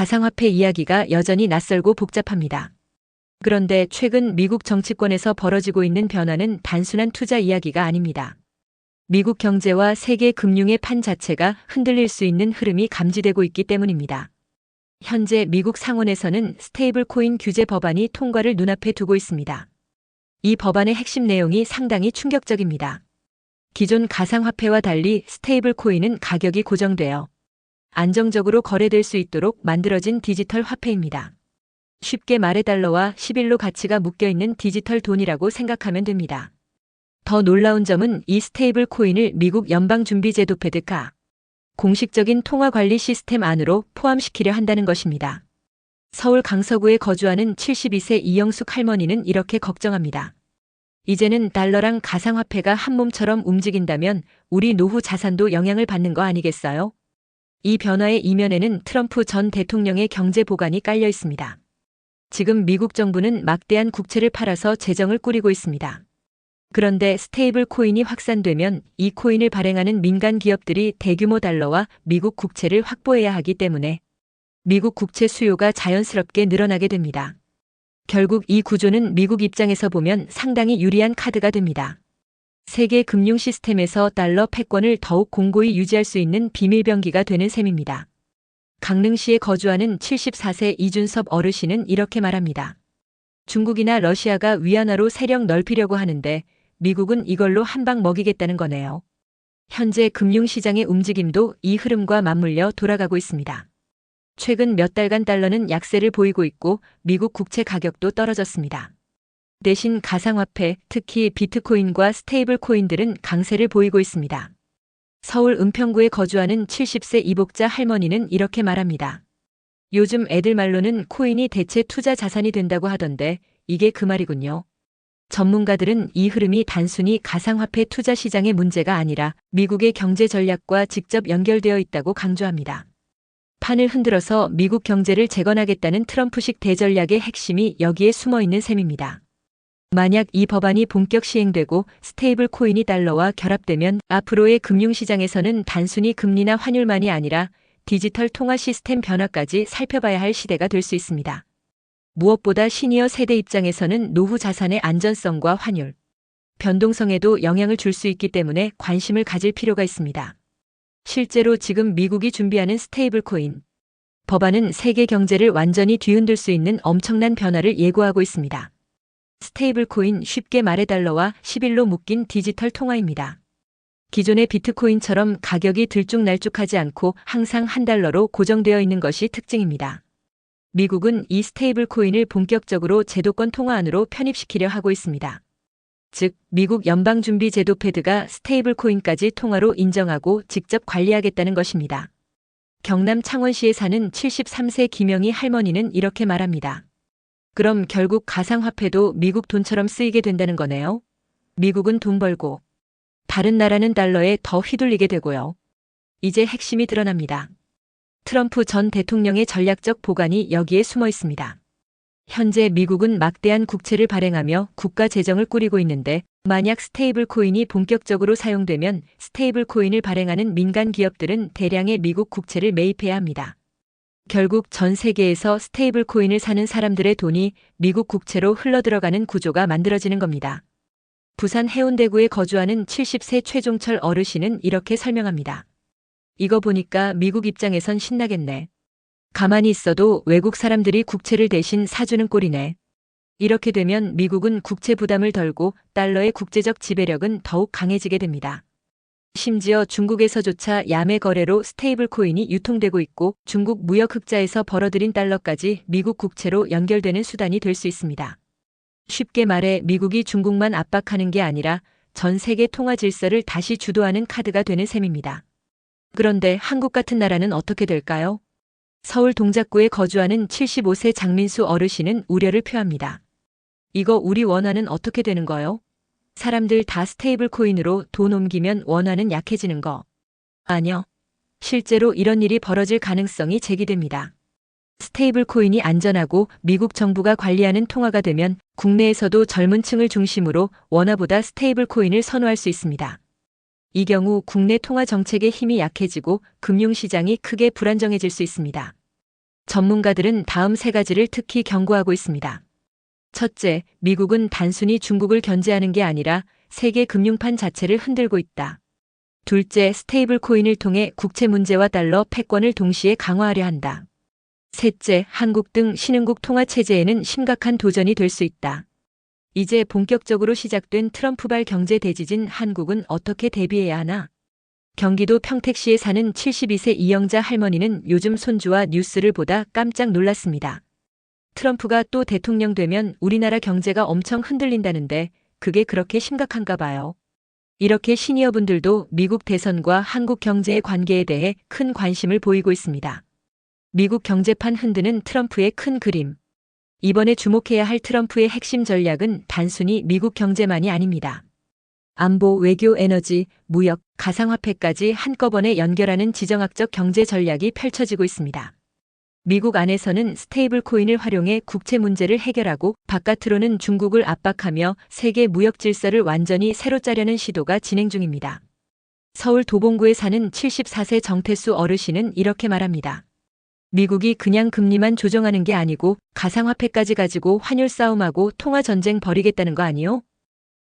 가상화폐 이야기가 여전히 낯설고 복잡합니다. 그런데 최근 미국 정치권에서 벌어지고 있는 변화는 단순한 투자 이야기가 아닙니다. 미국 경제와 세계 금융의 판 자체가 흔들릴 수 있는 흐름이 감지되고 있기 때문입니다. 현재 미국 상원에서는 스테이블 코인 규제 법안이 통과를 눈앞에 두고 있습니다. 이 법안의 핵심 내용이 상당히 충격적입니다. 기존 가상화폐와 달리 스테이블 코인은 가격이 고정되어 안정적으로 거래될 수 있도록 만들어진 디지털 화폐입니다. 쉽게 말해 달러와 11로 가치가 묶여있는 디지털 돈이라고 생각하면 됩니다. 더 놀라운 점은 이 스테이블 코인을 미국 연방준비제도 페드가 공식적인 통화관리 시스템 안으로 포함시키려 한다는 것입니다. 서울 강서구에 거주하는 72세 이영숙 할머니는 이렇게 걱정합니다. 이제는 달러랑 가상화폐가 한 몸처럼 움직인다면 우리 노후 자산도 영향을 받는 거 아니겠어요? 이 변화의 이면에는 트럼프 전 대통령의 경제 보관이 깔려 있습니다. 지금 미국 정부는 막대한 국채를 팔아서 재정을 꾸리고 있습니다. 그런데 스테이블 코인이 확산되면 이 코인을 발행하는 민간 기업들이 대규모 달러와 미국 국채를 확보해야 하기 때문에 미국 국채 수요가 자연스럽게 늘어나게 됩니다. 결국 이 구조는 미국 입장에서 보면 상당히 유리한 카드가 됩니다. 세계 금융 시스템에서 달러 패권을 더욱 공고히 유지할 수 있는 비밀병기가 되는 셈입니다. 강릉시에 거주하는 74세 이준섭 어르신은 이렇게 말합니다. 중국이나 러시아가 위안화로 세력 넓히려고 하는데 미국은 이걸로 한 방 먹이겠다는 거네요. 현재 금융시장의 움직임도 이 흐름과 맞물려 돌아가고 있습니다. 최근 몇 달간 달러는 약세를 보이고 있고 미국 국채 가격도 떨어졌습니다. 대신 가상화폐, 특히 비트코인과 스테이블 코인들은 강세를 보이고 있습니다. 서울 은평구에 거주하는 70세 이복자 할머니는 이렇게 말합니다. 요즘 애들 말로는 코인이 대체 투자 자산이 된다고 하던데 이게 그 말이군요. 전문가들은 이 흐름이 단순히 가상화폐 투자 시장의 문제가 아니라 미국의 경제 전략과 직접 연결되어 있다고 강조합니다. 판을 흔들어서 미국 경제를 재건하겠다는 트럼프식 대전략의 핵심이 여기에 숨어 있는 셈입니다. 만약 이 법안이 본격 시행되고 스테이블 코인이 달러와 결합되면 앞으로의 금융시장에서는 단순히 금리나 환율만이 아니라 디지털 통화 시스템 변화까지 살펴봐야 할 시대가 될 수 있습니다. 무엇보다 시니어 세대 입장에서는 노후 자산의 안전성과 환율, 변동성에도 영향을 줄 수 있기 때문에 관심을 가질 필요가 있습니다. 실제로 지금 미국이 준비하는 스테이블 코인 법안은 세계 경제를 완전히 뒤흔들 수 있는 엄청난 변화를 예고하고 있습니다. 스테이블 코인 쉽게 말해 달러와 11로 묶인 디지털 통화입니다. 기존의 비트코인처럼 가격이 들쭉날쭉하지 않고 항상 한 달러로 고정되어 있는 것이 특징입니다. 미국은 이 스테이블 코인을 본격적으로 제도권 통화 안으로 편입시키려 하고 있습니다. 즉, 미국 연방준비제도 페드가 스테이블 코인까지 통화로 인정하고 직접 관리하겠다는 것입니다. 경남 창원시에 사는 73세 김영희 할머니는 이렇게 말합니다. 그럼 결국 가상화폐도 미국 돈처럼 쓰이게 된다는 거네요. 미국은 돈 벌고 다른 나라는 달러에 더 휘둘리게 되고요. 이제 핵심이 드러납니다. 트럼프 전 대통령의 전략적 보관이 여기에 숨어 있습니다. 현재 미국은 막대한 국채를 발행하며 국가 재정을 꾸리고 있는데 만약 스테이블 코인이 본격적으로 사용되면 스테이블 코인을 발행하는 민간 기업들은 대량의 미국 국채를 매입해야 합니다. 결국 전 세계에서 스테이블 코인을 사는 사람들의 돈이 미국 국채로 흘러들어가는 구조가 만들어지는 겁니다. 부산 해운대구에 거주하는 70세 최종철 어르신은 이렇게 설명합니다. 이거 보니까 미국 입장에선 신나겠네. 가만히 있어도 외국 사람들이 국채를 대신 사주는 꼴이네. 이렇게 되면 미국은 국채 부담을 덜고 달러의 국제적 지배력은 더욱 강해지게 됩니다. 심지어 중국에서조차 야매 거래로 스테이블 코인이 유통되고 있고 중국 무역 흑자에서 벌어들인 달러까지 미국 국채로 연결되는 수단이 될 수 있습니다. 쉽게 말해 미국이 중국만 압박하는 게 아니라 전 세계 통화 질서를 다시 주도하는 카드가 되는 셈입니다. 그런데 한국 같은 나라는 어떻게 될까요? 서울 동작구에 거주하는 75세 장민수 어르신은 우려를 표합니다. 이거 우리 원화는 어떻게 되는 거요? 사람들 다 스테이블 코인으로 돈 옮기면 원화는 약해지는 거 아뇨? 실제로 이런 일이 벌어질 가능성이 제기됩니다. 스테이블 코인이 안전하고 미국 정부가 관리하는 통화가 되면 국내에서도 젊은 층을 중심으로 원화보다 스테이블 코인을 선호할 수 있습니다. 이 경우 국내 통화 정책의 힘이 약해지고 금융시장이 크게 불안정해질 수 있습니다. 전문가들은 다음 세 가지를 특히 경고하고 있습니다. 첫째, 미국은 단순히 중국을 견제하는 게 아니라 세계 금융판 자체를 흔들고 있다. 둘째, 스테이블 코인을 통해 국채 문제와 달러 패권을 동시에 강화하려 한다. 셋째, 한국 등 신흥국 통화 체제에는 심각한 도전이 될 수 있다. 이제 본격적으로 시작된 트럼프발 경제 대지진, 한국은 어떻게 대비해야 하나? 경기도 평택시에 사는 72세 이영자 할머니는 요즘 손주와 뉴스를 보다 깜짝 놀랐습니다. 트럼프가 또 대통령 되면 우리나라 경제가 엄청 흔들린다는데 그게 그렇게 심각한가 봐요. 이렇게 시니어분들도 미국 대선과 한국 경제의 관계에 대해 큰 관심을 보이고 있습니다. 미국 경제판 흔드는 트럼프의 큰 그림. 이번에 주목해야 할 트럼프의 핵심 전략은 단순히 미국 경제만이 아닙니다. 안보, 외교, 에너지, 무역, 가상화폐까지 한꺼번에 연결하는 지정학적 경제 전략이 펼쳐지고 있습니다. 미국 안에서는 스테이블 코인을 활용해 국채 문제를 해결하고 바깥으로는 중국을 압박하며 세계 무역 질서를 완전히 새로 짜려는 시도가 진행 중입니다. 서울 도봉구에 사는 74세 정태수 어르신은 이렇게 말합니다. 미국이 그냥 금리만 조정하는 게 아니고 가상화폐까지 가지고 환율 싸움하고 통화 전쟁 벌이겠다는 거 아니요?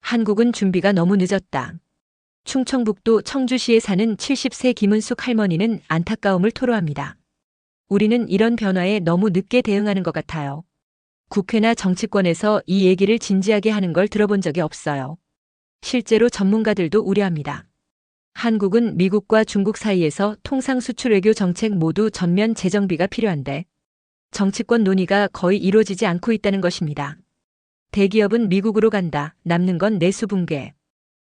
한국은 준비가 너무 늦었다. 충청북도 청주시에 사는 70세 김은숙 할머니는 안타까움을 토로합니다. 우리는 이런 변화에 너무 늦게 대응하는 것 같아요. 국회나 정치권에서 이 얘기를 진지하게 하는 걸 들어본 적이 없어요. 실제로 전문가들도 우려합니다. 한국은 미국과 중국 사이에서 통상 수출 외교 정책 모두 전면 재정비가 필요한데 정치권 논의가 거의 이루어지지 않고 있다는 것입니다. 대기업은 미국으로 간다. 남는 건 내수 붕괴.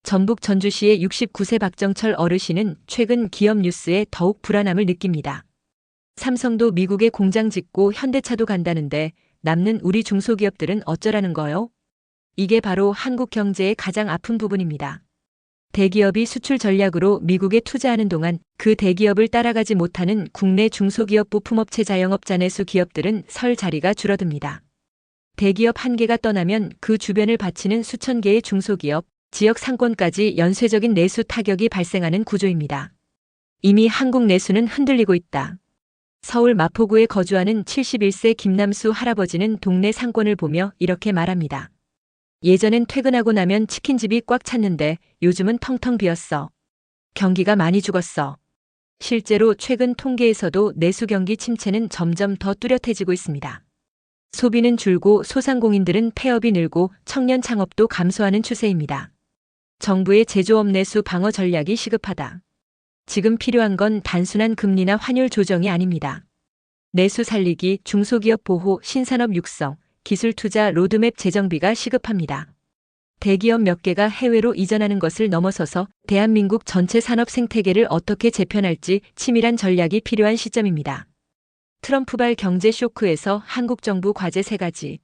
전북 전주시의 69세 박정철 어르신은 최근 기업 뉴스에 더욱 불안함을 느낍니다. 삼성도 미국에 공장 짓고 현대차도 간다는데 남는 우리 중소기업들은 어쩌라는 거요? 이게 바로 한국 경제의 가장 아픈 부분입니다. 대기업이 수출 전략으로 미국에 투자하는 동안 그 대기업을 따라가지 못하는 국내 중소기업 부품업체 자영업자 내수 기업들은 설 자리가 줄어듭니다. 대기업 한 개가 떠나면 그 주변을 바치는 수천 개의 중소기업, 지역 상권까지 연쇄적인 내수 타격이 발생하는 구조입니다. 이미 한국 내수는 흔들리고 있다. 서울 마포구에 거주하는 71세 김남수 할아버지는 동네 상권을 보며 이렇게 말합니다. 예전엔 퇴근하고 나면 치킨집이 꽉 찼는데 요즘은 텅텅 비었어. 경기가 많이 죽었어. 실제로 최근 통계에서도 내수 경기 침체는 점점 더 뚜렷해지고 있습니다. 소비는 줄고 소상공인들은 폐업이 늘고 청년 창업도 감소하는 추세입니다. 정부의 제조업 내수 방어 전략이 시급하다. 지금 필요한 건 단순한 금리나 환율 조정이 아닙니다. 내수 살리기, 중소기업 보호, 신산업 육성, 기술 투자 로드맵 재정비가 시급합니다. 대기업 몇 개가 해외로 이전하는 것을 넘어서서 대한민국 전체 산업 생태계를 어떻게 재편할지 치밀한 전략이 필요한 시점입니다. 트럼프발 경제 쇼크에서 한국 정부 과제 3가지.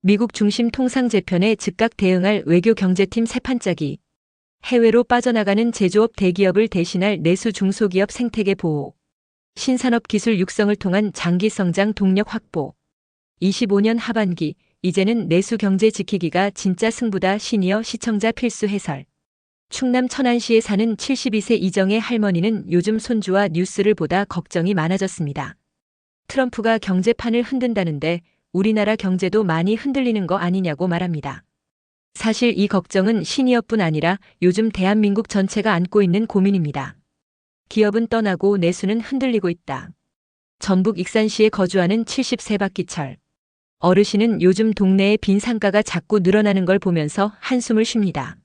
미국 중심 통상 재편에 즉각 대응할 외교 경제팀 세판짜기. 해외로 빠져나가는 제조업 대기업을 대신할 내수 중소기업 생태계 보호. 신산업 기술 육성을 통한 장기 성장 동력 확보. 25년 하반기, 이제는 내수 경제 지키기가 진짜 승부다. 시니어 시청자 필수 해설. 충남 천안시에 사는 72세 이정의 할머니는 요즘 손주와 뉴스를 보다 걱정이 많아졌습니다. 트럼프가 경제판을 흔든다는데 우리나라 경제도 많이 흔들리는 거 아니냐고 말합니다. 사실 이 걱정은 시니어뿐 아니라 요즘 대한민국 전체가 안고 있는 고민입니다. 기업은 떠나고 내수는 흔들리고 있다. 전북 익산시에 거주하는 70세 박기철. 어르신은 요즘 동네에 빈 상가가 자꾸 늘어나는 걸 보면서 한숨을 쉽니다.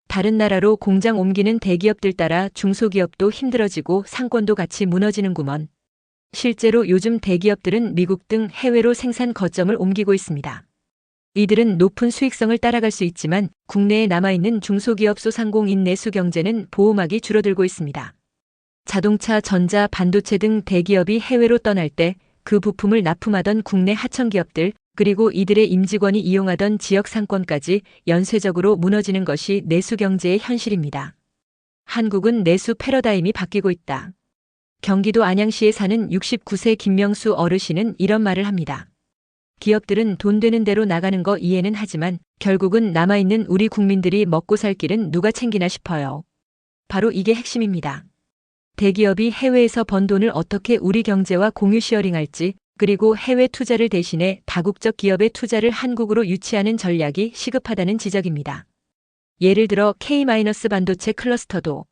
다른 나라로 공장 옮기는 대기업들 따라 중소기업도 힘들어지고 상권도 같이 무너지는구먼. 실제로 요즘 대기업들은 미국 등 해외로 생산 거점을 옮기고 있습니다. 이들은 높은 수익성을 따라갈 수 있지만 국내에 남아있는 중소기업 소상공인 내수 경제는 보호막이 줄어들고 있습니다. 자동차, 전자, 반도체 등 대기업이 해외로 떠날 때 그 부품을 납품하던 국내 하청기업들 그리고 이들의 임직원이 이용하던 지역 상권까지 연쇄적으로 무너지는 것이 내수 경제의 현실입니다. 한국은 내수 패러다임이 바뀌고 있다. 경기도 안양시에 사는 69세 김명수 어르신은 이런 말을 합니다. 기업들은 돈 되는 대로 나가는 거 이해는 하지만 결국은 남아있는 우리 국민들이 먹고 살 길은 누가 챙기나 싶어요. 바로 이게 핵심입니다. 대기업이 해외에서 번 돈을 어떻게 우리 경제와 공유 쉐어링할지 그리고 해외 투자를 대신해 다국적 기업의 투자를 한국으로 유치하는 전략이 시급하다는 지적입니다. 예를 들어 K-반도체 클러스터도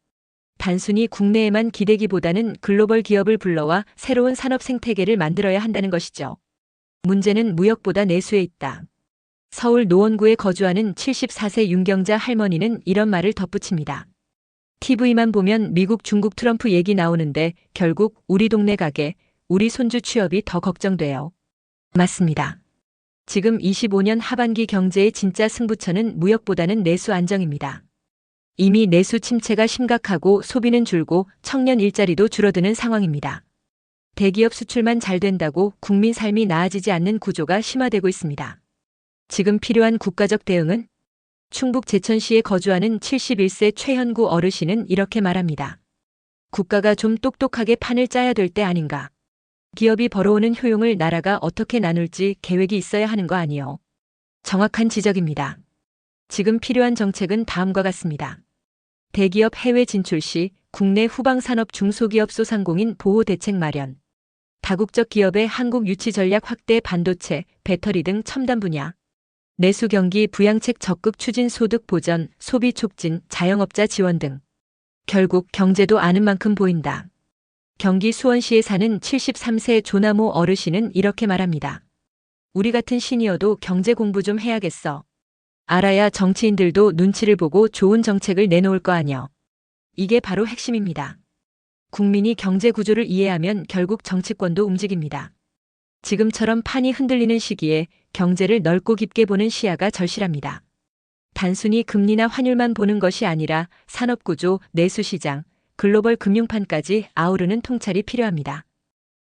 단순히 국내에만 기대기보다는 글로벌 기업을 불러와 새로운 산업 생태계를 만들어야 한다는 것이죠. 문제는 무역보다 내수에 있다. 서울 노원구에 거주하는 74세 윤경자 할머니는 이런 말을 덧붙입니다. TV만 보면 미국, 중국 트럼프 얘기 나오는데 결국 우리 동네 가게, 우리 손주 취업이 더 걱정돼요. 맞습니다. 지금 25년 하반기 경제의 진짜 승부처는 무역보다는 내수 안정입니다. 이미 내수 침체가 심각하고 소비는 줄고 청년 일자리도 줄어드는 상황입니다. 대기업 수출만 잘 된다고 국민 삶이 나아지지 않는 구조가 심화되고 있습니다. 지금 필요한 국가적 대응은? 충북 제천시에 거주하는 71세 최현구 어르신은 이렇게 말합니다. 국가가 좀 똑똑하게 판을 짜야 될 때 아닌가. 기업이 벌어오는 효용을 나라가 어떻게 나눌지 계획이 있어야 하는 거 아니요. 정확한 지적입니다. 지금 필요한 정책은 다음과 같습니다. 대기업 해외 진출 시 국내 후방산업 중소기업 소상공인 보호 대책 마련. 다국적 기업의 한국 유치 전략 확대 반도체, 배터리 등 첨단 분야. 내수 경기 부양책 적극 추진 소득 보전, 소비 촉진, 자영업자 지원 등. 결국 경제도 아는 만큼 보인다. 경기 수원시에 사는 73세 조나모 어르신은 이렇게 말합니다. 우리 같은 시니어도 경제 공부 좀 해야겠어. 알아야 정치인들도 눈치를 보고 좋은 정책을 내놓을 거 아뇨. 이게 바로 핵심입니다. 국민이 경제 구조를 이해하면 결국 정치권도 움직입니다. 지금처럼 판이 흔들리는 시기에 경제를 넓고 깊게 보는 시야가 절실합니다. 단순히 금리나 환율만 보는 것이 아니라 산업구조, 내수시장, 글로벌 금융판까지 아우르는 통찰이 필요합니다.